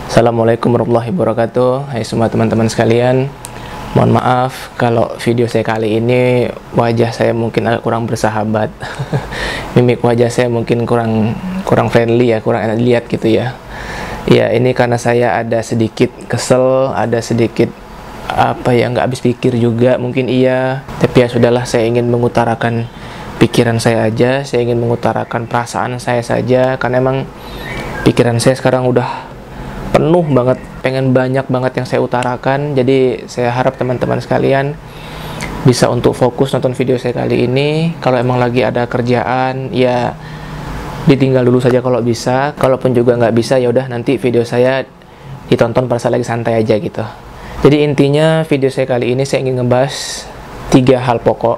Assalamualaikum warahmatullahi wabarakatuh. Hai semua teman-teman sekalian. Mohon maaf kalau video saya kali ini wajah saya mungkin agak kurang bersahabat. Mimik wajah saya mungkin kurang friendly ya, kurang enak dilihat gitu ya. Ya, ini karena saya ada sedikit kesel, ada sedikit nggak habis pikir juga mungkin iya. Tapi ya sudahlah, saya ingin mengutarakan pikiran saya aja, saya ingin mengutarakan perasaan saya saja, karena emang pikiran saya sekarang udah penuh banget, pengen banyak banget yang saya utarakan. Jadi saya harap teman-teman sekalian bisa untuk fokus nonton video saya kali ini. Kalau emang lagi ada kerjaan ya ditinggal dulu saja kalau bisa. Kalaupun juga nggak bisa ya udah nanti video saya ditonton pada saat lagi santai aja gitu. Jadi intinya video saya kali ini saya ingin ngebahas 3 hal pokok.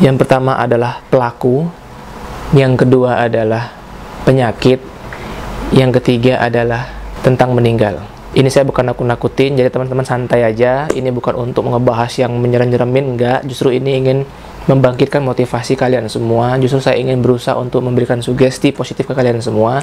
Yang pertama adalah pelaku, yang kedua adalah penyakit, yang ketiga adalah tentang meninggal. Ini saya bukan nakut-nakutin, jadi teman-teman santai aja. Ini bukan untuk ngebahas yang menyerem-nyeremin, enggak. Justru ini ingin membangkitkan motivasi kalian semua. Justru saya ingin berusaha untuk memberikan sugesti positif ke kalian semua,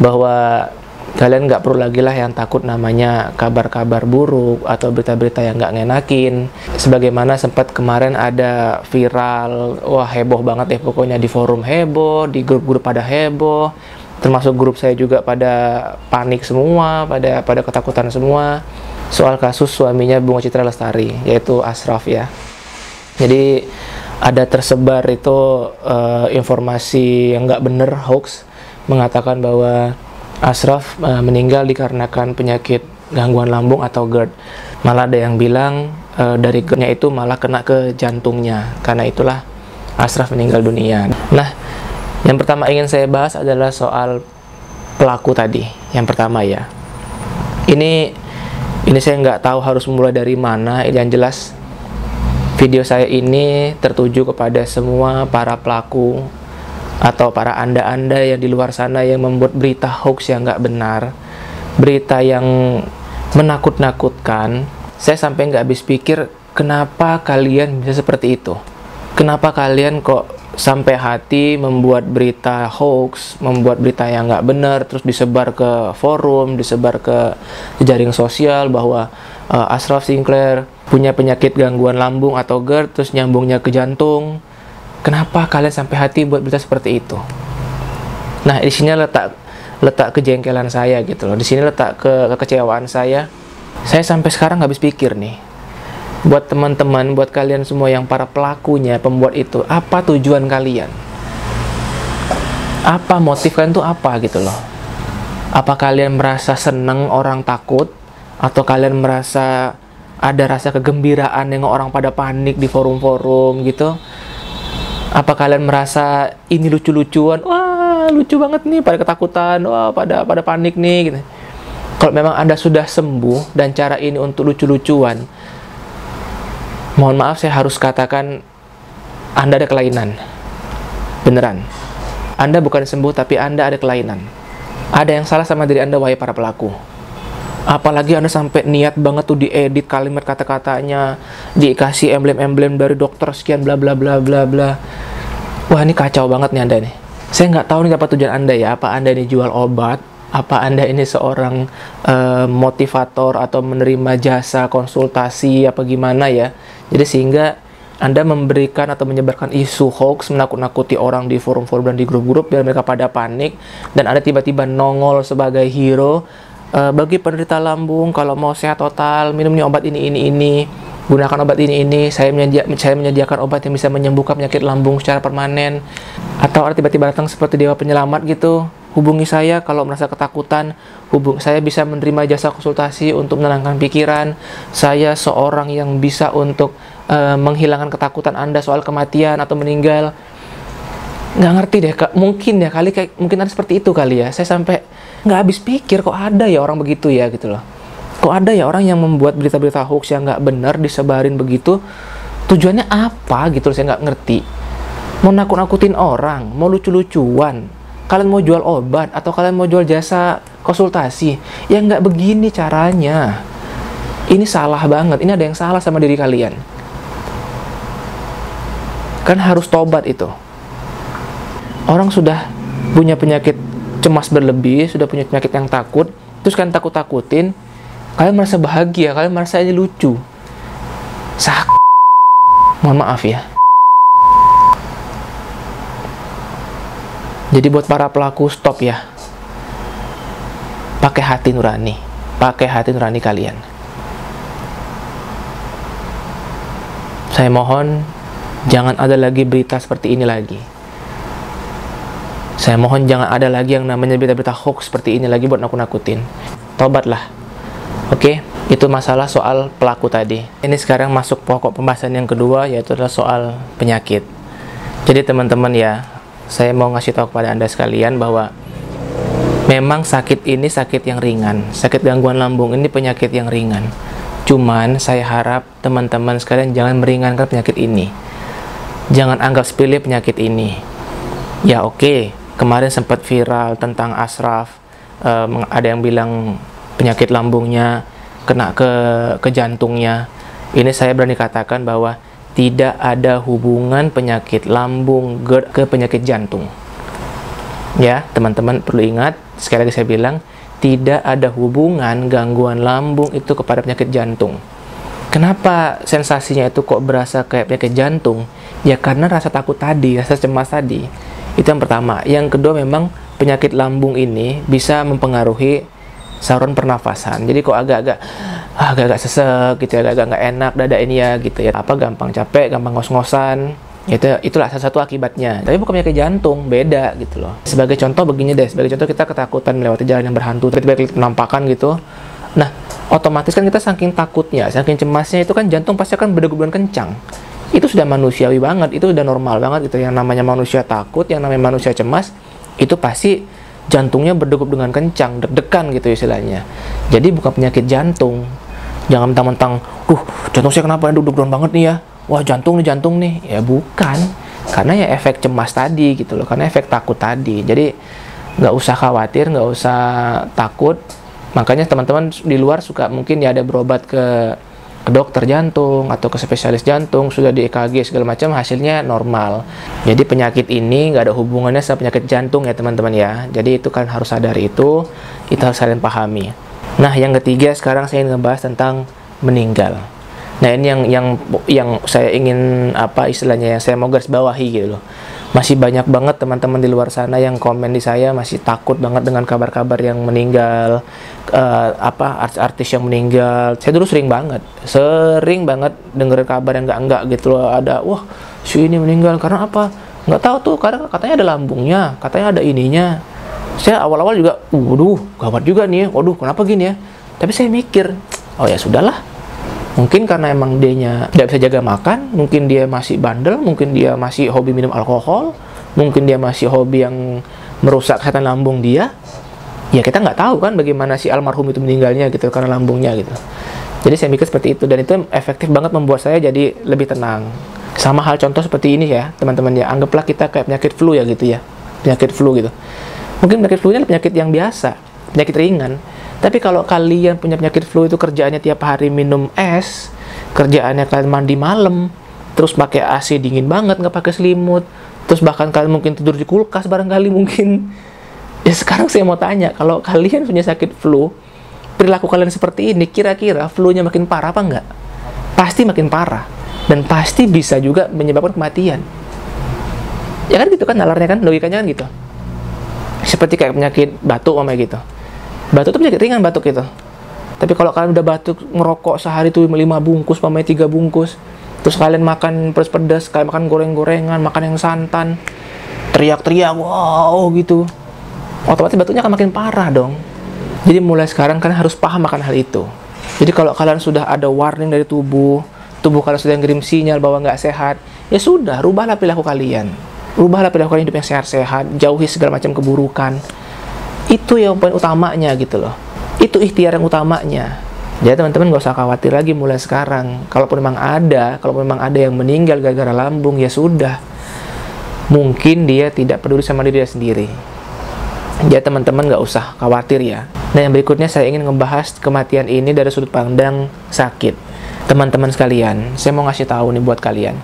bahwa kalian nggak perlu lagi lah yang takut namanya kabar-kabar buruk atau berita-berita yang nggak ngenakin. Sebagaimana sempat kemarin ada viral, wah heboh banget ya pokoknya, di forum heboh, di grup-grup pada heboh, termasuk grup saya juga pada panik semua, pada ketakutan semua, soal kasus suaminya Bunga Citra Lestari, yaitu Ashraf ya. Jadi ada tersebar itu informasi yang nggak bener, hoax, mengatakan bahwa Ashraf meninggal dikarenakan penyakit gangguan lambung atau GERD. Malah ada yang bilang dari GERD-nya itu malah kena ke jantungnya, karena itulah Ashraf meninggal dunia. Nah, yang pertama ingin saya bahas adalah soal pelaku tadi. Yang pertama ya, ini saya nggak tahu harus mulai dari mana. Yang jelas video saya ini tertuju kepada semua para pelaku atau para anda-anda yang di luar sana yang membuat berita hoax yang nggak benar, berita yang menakut-nakutkan. Saya sampai nggak habis pikir, kenapa kalian bisa seperti itu? Kenapa kalian kok sampai hati membuat berita hoax, membuat berita yang nggak benar, terus disebar ke forum, disebar ke jejaring sosial bahwa Ashraf Sinclair punya penyakit gangguan lambung atau GERD, terus nyambungnya ke jantung. Kenapa kalian sampai hati buat berita seperti itu? Nah, di sini letak kejengkelan saya gitu loh. Di sini letak kekecewaan saya. Saya sampai sekarang nggak habis pikir nih. Buat teman-teman, buat kalian semua yang para pelakunya, pembuat itu, apa tujuan kalian? Apa motif kalian tuh apa gitu loh? Apa kalian merasa seneng orang takut? Atau kalian merasa ada rasa kegembiraan dengan orang pada panik di forum-forum gitu? Apa kalian merasa ini lucu-lucuan? Wah, lucu banget nih, pada ketakutan, wah pada panik nih gitu. Kalau memang Anda sudah sembuh dan cara ini untuk lucu-lucuan, mohon maaf saya harus katakan Anda ada kelainan. Beneran. Anda bukan sembuh tapi Anda ada kelainan. Ada yang salah sama diri Anda, wahai para pelaku. Apalagi Anda sampai niat banget tuh diedit kalimat kata-katanya, dikasih emblem-emblem dari dokter sekian bla bla bla bla bla. Wah, ini kacau banget nih Anda nih. Saya nggak tahu nih apa tujuan Anda ya. Apa Anda ini jual obat? Apa Anda ini seorang motivator atau menerima jasa konsultasi apa gimana ya? Jadi sehingga Anda memberikan atau menyebarkan isu hoax, menakut-nakuti orang di forum-forum dan di grup-grup biar mereka pada panik, dan Anda tiba-tiba nongol sebagai hero. Bagi penderita lambung, kalau mau sehat total, minum nih obat ini, gunakan obat ini, saya menyediakan obat yang bisa menyembuhkan penyakit lambung secara permanen. Atau Anda tiba-tiba datang seperti dewa penyelamat gitu, hubungi saya kalau merasa ketakutan, saya bisa menerima jasa konsultasi untuk menenangkan pikiran, saya seorang yang bisa untuk menghilangkan ketakutan Anda soal kematian atau meninggal. Nggak ngerti deh, mungkin ada seperti itu kali ya. Saya sampai nggak habis pikir, kok ada ya orang begitu ya gitu loh. Kok ada ya orang yang membuat berita-berita hoax yang nggak benar disebarin begitu. Tujuannya apa gitu loh, saya nggak ngerti. Mau nakut-nakutin orang, mau lucu-lucuan, kalian mau jual obat atau kalian mau jual jasa konsultasi, ya nggak begini caranya. Ini salah banget, ini ada yang salah sama diri kalian. Kan harus tobat itu. Orang sudah punya penyakit cemas berlebih, sudah punya penyakit yang takut, terus kalian takut-takutin, kalian merasa bahagia, kalian merasa ini lucu. Mohon maaf ya. Jadi buat para pelaku, stop ya. Pakai hati nurani kalian. Saya mohon jangan ada lagi berita seperti ini lagi. Saya mohon jangan ada lagi yang namanya berita-berita hoax seperti ini lagi buat nakut-nakutin. Tobatlah. Oke, itu masalah soal pelaku tadi. Ini sekarang masuk pokok pembahasan yang kedua, yaitu adalah soal penyakit. Jadi teman-teman ya, saya mau ngasih tahu kepada Anda sekalian bahwa memang sakit ini sakit yang ringan. Sakit gangguan lambung ini penyakit yang ringan. Cuman saya harap teman-teman sekalian jangan meringankan penyakit ini. Jangan anggap sepele penyakit ini. Ya oke, kemarin sempat viral tentang Ashraf. Ada yang bilang penyakit lambungnya kena ke jantungnya. Ini saya berani katakan bahwa tidak ada hubungan penyakit lambung GERD ke penyakit jantung. Ya, teman-teman perlu ingat, sekali lagi saya bilang, tidak ada hubungan gangguan lambung itu kepada penyakit jantung. Kenapa sensasinya itu kok berasa kayak penyakit jantung? Ya karena rasa takut tadi, rasa cemas tadi. Itu yang pertama. Yang kedua, memang penyakit lambung ini bisa mempengaruhi saluran pernafasan. Jadi kok agak-agak sesek gitu ya, agak-agak nggak enak dada ini ya gitu ya. Apa gampang capek, gampang ngos-ngosan. Itulah salah satu akibatnya. Tapi bukan penyakit jantung, beda gitu loh. Sebagai contoh begini deh, sebagai contoh kita ketakutan melewati jalan yang berhantu, tiba-tiba penampakan gitu. Nah, otomatis kan kita saking takutnya, saking cemasnya itu kan jantung pasti akan berdegup dengan kencang. Itu sudah manusiawi banget, itu sudah normal banget gitu. Yang namanya manusia takut, yang namanya manusia cemas, itu pasti jantungnya berdegup dengan kencang, deg-degan gitu istilahnya. Jadi bukan penyakit jantung. Jangan mentang-mentang, jantung saya kenapa deg-degan banget nih ya? Wah jantung nih. Ya bukan. Karena ya efek cemas tadi gitu loh. Karena efek takut tadi. Jadi nggak usah khawatir, nggak usah takut. Makanya teman-teman di luar suka mungkin ya ada berobat ke dokter jantung atau ke spesialis jantung, sudah di EKG segala macam, hasilnya normal. Jadi penyakit ini nggak ada hubungannya sama penyakit jantung ya teman-teman ya. Jadi itu kan harus sadari itu harus kalian pahami. Nah yang ketiga sekarang saya ingin ngebahas tentang meninggal. Nah ini yang saya ingin istilahnya yang saya mau garis bawahi gitu loh. Masih banyak banget teman-teman di luar sana yang komen di saya masih takut banget dengan kabar-kabar yang meninggal, artis-artis yang meninggal. Saya dulu sering banget dengerin kabar yang enggak gitu loh. Ada si ini meninggal karena apa? Nggak tahu tuh, karena katanya ada lambungnya, katanya ada ininya. Saya awal-awal juga, gawat juga nih, kenapa gini ya? Tapi saya mikir, oh ya sudahlah. Mungkin karena emang dianya tidak bisa jaga makan, mungkin dia masih bandel, mungkin dia masih hobi minum alkohol, mungkin dia masih hobi yang merusak kesehatan lambung dia. Ya kita nggak tahu kan bagaimana si almarhum itu meninggalnya gitu karena lambungnya gitu. Jadi saya mikir seperti itu, dan itu efektif banget membuat saya jadi lebih tenang. Sama hal contoh seperti ini ya teman-teman ya, anggaplah kita kayak penyakit flu ya gitu ya, penyakit flu gitu. Mungkin penyakit flu ini penyakit yang biasa, penyakit ringan. Tapi kalau kalian punya penyakit flu itu kerjaannya tiap hari minum es, kerjaannya kalian mandi malam, terus pakai AC dingin banget, nggak pakai selimut, terus bahkan kalian mungkin tidur di kulkas barangkali mungkin. Ya sekarang saya mau tanya, kalau kalian punya sakit flu, perilaku kalian seperti ini, kira-kira flu-nya makin parah apa enggak? Pasti makin parah. Dan pasti bisa juga menyebabkan kematian. Ya kan gitu kan nalarnya kan, logikanya kan gitu. Seperti kayak penyakit batuk gitu. Batuk itu penyakit ringan batuk itu. Tapi kalau kalian udah batuk, ngerokok sehari tuh 5 bungkus, 3 bungkus, terus kalian makan pedas-pedas, kalian makan goreng-gorengan, makan yang santan, teriak-teriak, wow gitu, otomatis batuknya akan makin parah dong. Jadi mulai sekarang kalian harus paham akan hal itu. Jadi kalau kalian sudah ada warning dari tubuh kalian sudah ngirim sinyal bahwa nggak sehat, ya sudah, rubahlah perilaku kalian. Rubahlah perilaku kalian, hidup yang sehat-sehat, jauhi segala macam keburukan. Itu yang poin utamanya gitu loh. Itu ikhtiar yang utamanya. Jadi teman-teman gak usah khawatir lagi mulai sekarang. Kalaupun memang ada yang meninggal gara-gara lambung, ya sudah. Mungkin dia tidak peduli sama diri dia sendiri. Jadi teman-teman gak usah khawatir ya. Nah yang berikutnya saya ingin ngebahas kematian ini dari sudut pandang sakit. Teman-teman sekalian, saya mau ngasih tahu nih buat kalian,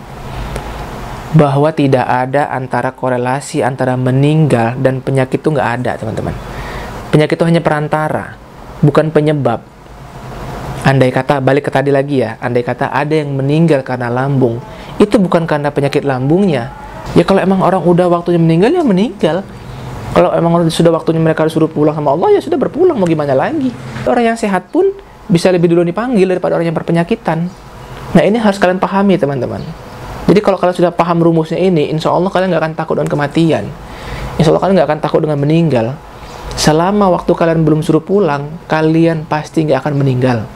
bahwa tidak ada korelasi antara meninggal dan penyakit itu nggak ada teman-teman. Penyakit itu hanya perantara. bukan penyebab. Andai kata, balik ke tadi lagi ya, andai kata ada yang meninggal karena lambung, itu bukan karena penyakit lambungnya. Ya kalau emang orang udah waktunya meninggal, ya meninggal. Kalau emang sudah waktunya mereka disuruh pulang sama Allah, ya sudah berpulang, mau gimana lagi. Orang yang sehat pun bisa lebih dulu dipanggil daripada orang yang berpenyakitan. Nah ini harus kalian pahami teman-teman. Jadi kalau kalian sudah paham rumusnya ini, insya Allah kalian nggak akan takut dengan kematian. Insya Allah kalian nggak akan takut dengan meninggal. Selama waktu kalian belum suruh pulang, kalian pasti nggak akan meninggal.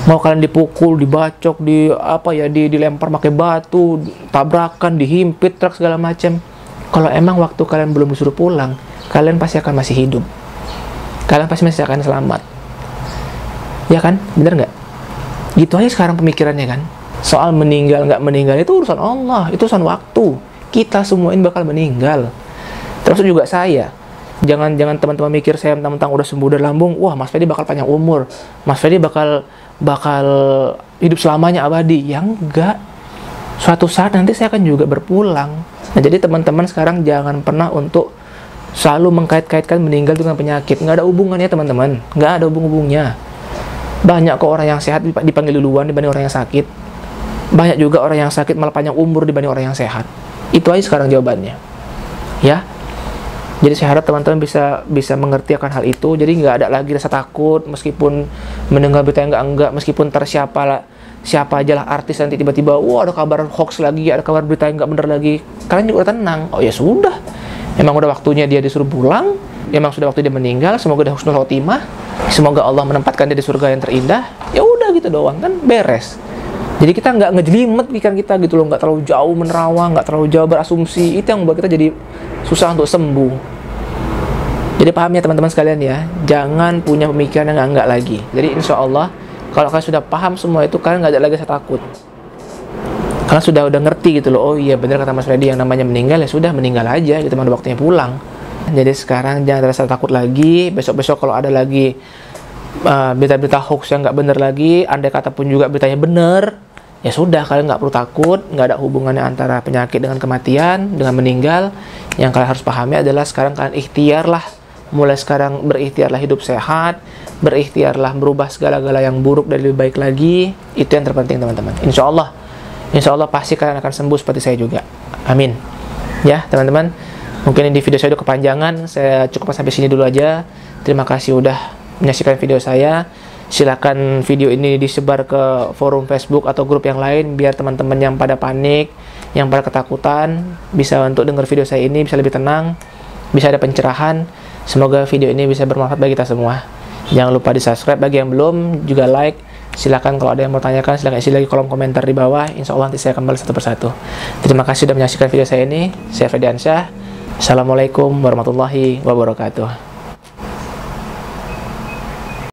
Mau kalian dipukul, dibacok, dilempar pakai batu, tabrakan, dihimpit truk segala macam. Kalau emang waktu kalian belum disuruh pulang, kalian pasti akan masih hidup. Kalian pasti masih akan selamat. Ya kan? Bener nggak? Gitu aja sekarang pemikirannya kan. Soal meninggal nggak meninggal itu urusan Allah, itu urusan waktu. Kita semua ini bakal meninggal. Terus juga saya. Jangan teman-teman mikir saya mentang-mentang udah sembuh dari lambung, wah Mas Fedi bakal panjang umur. Mas Fedi bakal hidup selamanya abadi. Ya enggak. Suatu saat nanti saya akan juga berpulang. Nah, jadi teman-teman sekarang jangan pernah untuk selalu mengkait-kaitkan meninggal dengan penyakit. Nggak ada hubungannya teman-teman. Nggak ada hubung-hubungnya. Banyak kok orang yang sehat dipanggil duluan dibanding orang yang sakit. Banyak juga orang yang sakit malah panjang umur dibanding orang yang sehat. Itu aja sekarang jawabannya. Ya. Jadi saya harap teman-teman bisa mengerti akan hal itu. Jadi nggak ada lagi rasa takut meskipun mendengar berita yang enggak, meskipun siapa aja lah artis nanti tiba-tiba wah ada kabar hoax lagi, ada kabar berita yang nggak bener lagi. Kalian juga tenang. Oh ya sudah. Emang udah waktunya dia disuruh pulang. Emang sudah waktu dia meninggal. Semoga dia husnul khotimah. Semoga Allah menempatkan dia di surga yang terindah. Ya udah gitu doang kan beres. Jadi kita nggak ngejelimet pikiran kita gitu loh, nggak terlalu jauh menerawang, nggak terlalu jauh berasumsi. Itu yang membuat kita jadi susah untuk sembuh. Jadi paham ya teman-teman sekalian ya, jangan punya pemikiran yang enggak lagi. Jadi insya Allah kalau kalian sudah paham semua itu, kalian nggak ada lagi rasa takut. Kalian sudah ngerti gitu loh, oh iya benar kata Mas Freddy, yang namanya meninggal ya sudah meninggal aja gitu, udah waktunya pulang. Jadi sekarang jangan ada rasa takut lagi. Besok-besok kalau ada lagi berita-berita hoax yang nggak benar lagi, andai kata pun juga beritanya benar, ya sudah kalian nggak perlu takut. Nggak ada hubungannya antara penyakit dengan kematian, dengan meninggal. Yang kalian harus pahami adalah sekarang kalian ikhtiarlah, mulai sekarang berikhtiarlah hidup sehat, berikhtiarlah merubah segala-gala yang buruk dan lebih baik lagi. Itu yang terpenting teman-teman. Insya Allah pasti kalian akan sembuh seperti saya juga. Amin. Ya teman-teman, mungkin di video saya udah kepanjangan, saya cukup sampai sini dulu aja. Terima kasih udah menyaksikan video saya. Silakan video ini disebar ke forum Facebook atau grup yang lain, biar teman-teman yang pada panik, yang pada ketakutan, bisa untuk dengar video saya ini, bisa lebih tenang, bisa ada pencerahan. Semoga video ini bisa bermanfaat bagi kita semua. Jangan lupa di subscribe bagi yang belum, juga like. Silakan kalau ada yang mau tanyakan, silakan isi lagi kolom komentar di bawah. Insya Allah nanti saya akan balas satu persatu. Terima kasih sudah menyaksikan video saya ini. Saya Freddy Ansyah. Assalamualaikum warahmatullahi wabarakatuh.